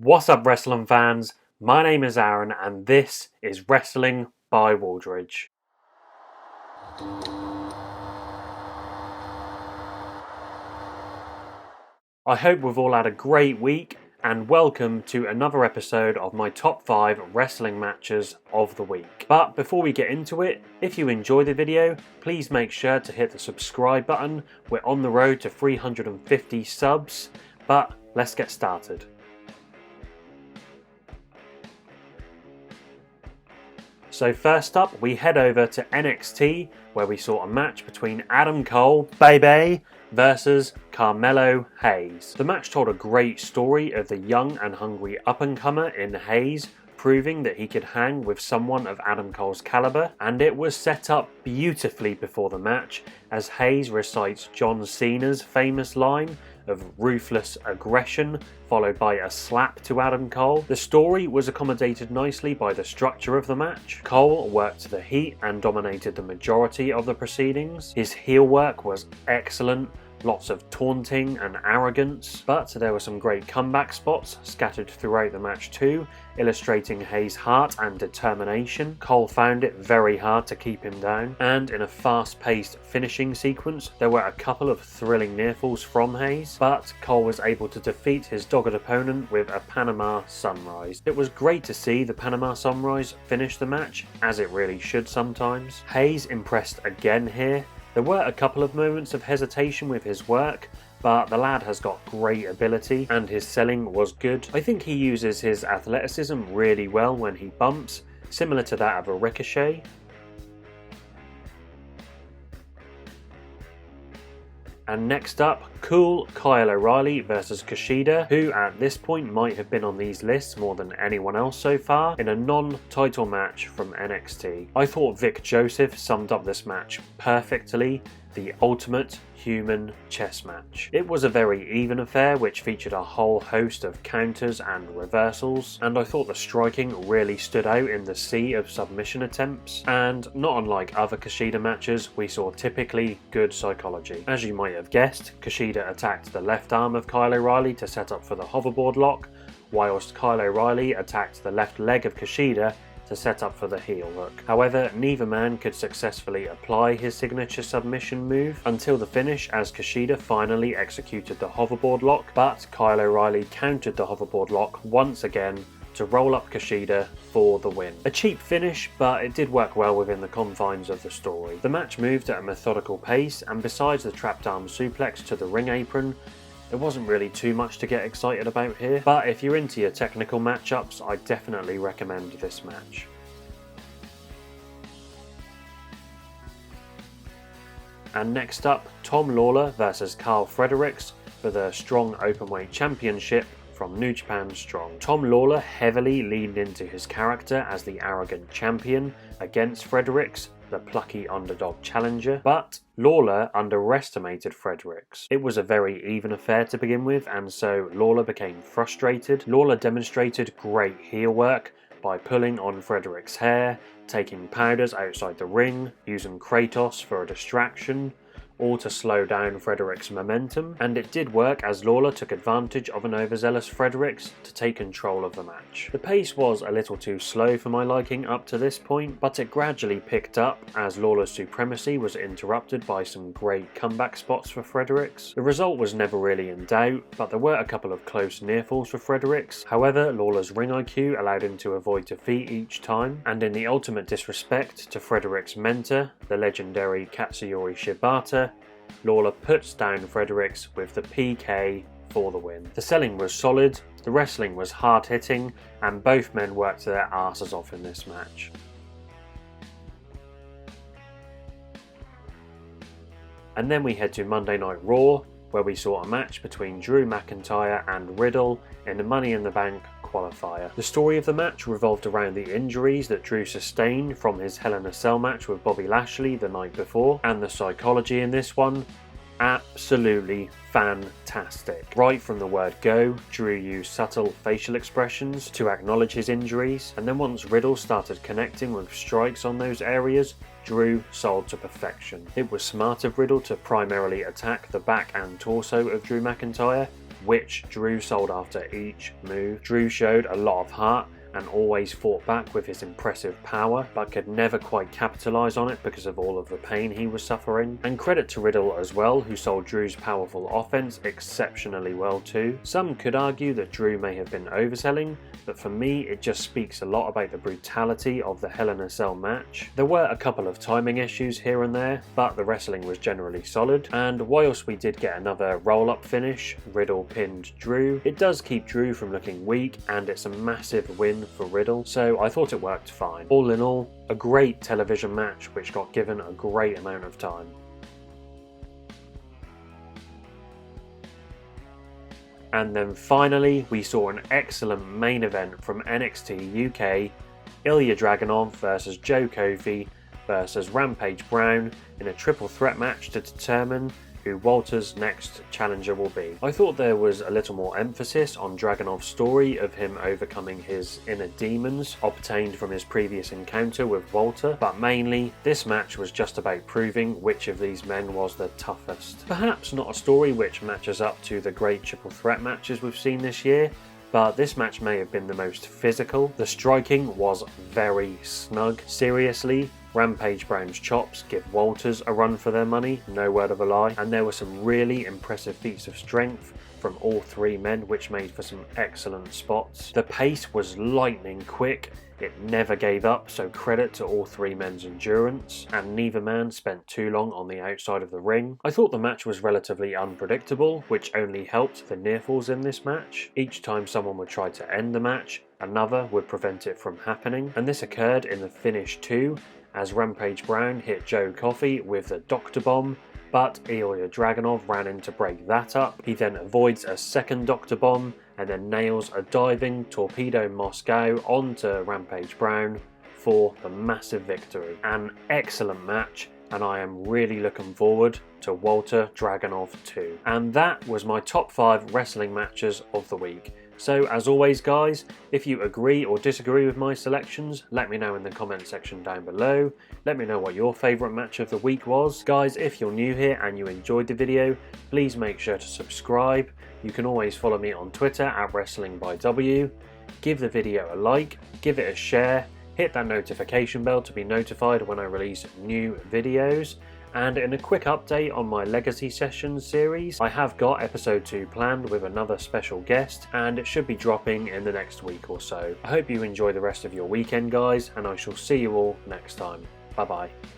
What's up, wrestling fans? My name is Aaron, and this is Wrestling by Waldridge. I hope we've all had a great week, and welcome to another episode of my top 5 wrestling matches of the week. But before we get into it, if you enjoy the video, please make sure to hit the subscribe button. We're on the road to 350 subs, but let's get started. So first up, we head over to NXT, where we saw a match between Adam Cole, baby, versus Carmelo Hayes. The match told a great story of the young and hungry up-and-comer in Hayes, proving that he could hang with someone of Adam Cole's caliber, and it was set up beautifully before the match as Hayes recites John Cena's famous line of ruthless aggression, followed by a slap to Adam Cole. The story was accommodated nicely by the structure of the match. Cole worked to the heat and dominated the majority of the proceedings. His heel work was excellent, lots of taunting and arrogance, but there were some great comeback spots scattered throughout the match too, illustrating Hayes' heart and determination. Cole found it very hard to keep him down, and in a fast-paced finishing sequence, there were a couple of thrilling nearfalls from Hayes, but Cole was able to defeat his dogged opponent with a Panama Sunrise. It was great to see the Panama Sunrise finish the match, as it really should sometimes. Hayes impressed again here. There were a couple of moments of hesitation with his work, but the lad has got great ability and his selling was good. I think he uses his athleticism really well when he bumps, similar to that of a Ricochet. And next up, cool Kyle O'Reilly versus Kushida, who at this point might have been on these lists more than anyone else so far, in a non-title match from NXT. I thought Vic Joseph summed up this match perfectly, the ultimate human chess match. It was a very even affair which featured a whole host of counters and reversals, and I thought the striking really stood out in the sea of submission attempts, and not unlike other Kushida matches, we saw typically good psychology. As you might have guessed, Kushida attacked the left arm of Kyle O'Reilly to set up for the hoverboard lock, whilst Kyle O'Reilly attacked the left leg of Kushida to set up for the heel hook. However, neither man could successfully apply his signature submission move until the finish, as Kushida finally executed the hoverboard lock, but Kyle O'Reilly countered the hoverboard lock once again to roll up Kushida for the win. A cheap finish, but it did work well within the confines of the story. The match moved at a methodical pace, and besides the trapped arm suplex to the ring apron, there wasn't really too much to get excited about here, but if you're into your technical matchups, I definitely recommend this match. And next up, Tom Lawlor versus Carl Fredericks for the Strong Openweight Championship from New Japan Strong. Tom Lawlor heavily leaned into his character as the arrogant champion against Fredericks, the plucky underdog challenger, but Lawlor underestimated Fredericks. It was a very even affair to begin with, and so Lawlor became frustrated. Lawlor demonstrated great heel work by pulling on Fredericks' hair, taking powders outside the ring, using Kratos for a distraction, all to slow down Fredericks' momentum, and it did work as Lawlor took advantage of an overzealous Fredericks to take control of the match. The pace was a little too slow for my liking up to this point, but it gradually picked up as Lawlor's supremacy was interrupted by some great comeback spots for Fredericks. The result was never really in doubt, but there were a couple of close nearfalls for Fredericks. However, Lawlor's ring IQ allowed him to avoid defeat each time, and in the ultimate disrespect to Fredericks' mentor, the legendary Katsuyori Shibata, Lawlor puts down Fredericks with the PK for the win. The selling was solid, the wrestling was hard-hitting, and both men worked their asses off in this match. And then we head to Monday Night Raw, where we saw a match between Drew McIntyre and Riddle in the Money in the Bank qualifier. The story of the match revolved around the injuries that Drew sustained from his Hell in a Cell match with Bobby Lashley the night before, and the psychology in this one, absolutely fantastic. Right from the word go, Drew used subtle facial expressions to acknowledge his injuries, and then once Riddle started connecting with strikes on those areas, Drew sold to perfection. It was smart of Riddle to primarily attack the back and torso of Drew McIntyre, which Drew sold after each move. Drew showed a lot of heart and always fought back with his impressive power, but could never quite capitalise on it because of all of the pain he was suffering. And credit to Riddle as well, who sold Drew's powerful offense exceptionally well too. Some could argue that Drew may have been overselling, but for me it just speaks a lot about the brutality of the Hell in a Cell match. There were a couple of timing issues here and there, but the wrestling was generally solid, and whilst we did get another roll-up finish, Riddle pinned Drew, it does keep Drew from looking weak, and it's a massive win for Riddle, so I thought it worked fine. All in all, a great television match which got given a great amount of time. And then finally, we saw an excellent main event from NXT UK, Ilya Dragunov versus Joe Kofi versus Rampage Brown in a triple threat match to determine who Walter's next challenger will be. I thought there was a little more emphasis on Dragunov's story of him overcoming his inner demons obtained from his previous encounter with Walter, but mainly this match was just about proving which of these men was the toughest. Perhaps not a story which matches up to the great triple threat matches we've seen this year, but this match may have been the most physical. The striking was very snug. Seriously, Rampage Brown's chops give Walters a run for their money, no word of a lie, and there were some really impressive feats of strength from all three men which made for some excellent spots. The pace was lightning quick, it never gave up, so credit to all three men's endurance, and neither man spent too long on the outside of the ring. I thought the match was relatively unpredictable, which only helped the near falls in this match. Each time someone would try to end the match, another would prevent it from happening, and this occurred in the finish too, as Rampage Brown hit Joe Coffey with the Dr. Bomb, but Ilya Dragunov ran in to break that up. He then avoids a second Dr. Bomb and then nails a diving Torpedo Moscow onto Rampage Brown for the massive victory. An excellent match, and I am really looking forward to Walter Dragunov 2. And that was my top 5 wrestling matches of the week. So as always guys, if you agree or disagree with my selections, let me know in the comment section down below. Let me know what your favourite match of the week was. Guys, if you're new here and you enjoyed the video, please make sure to subscribe. You can always follow me on Twitter at WrestlingByW. Give the video a like, give it a share, hit that notification bell to be notified when I release new videos. And in a quick update on my Legacy Sessions series, I have got episode 2 planned with another special guest, and it should be dropping in the next week or so. I hope you enjoy the rest of your weekend guys, and I shall see you all next time. Bye bye.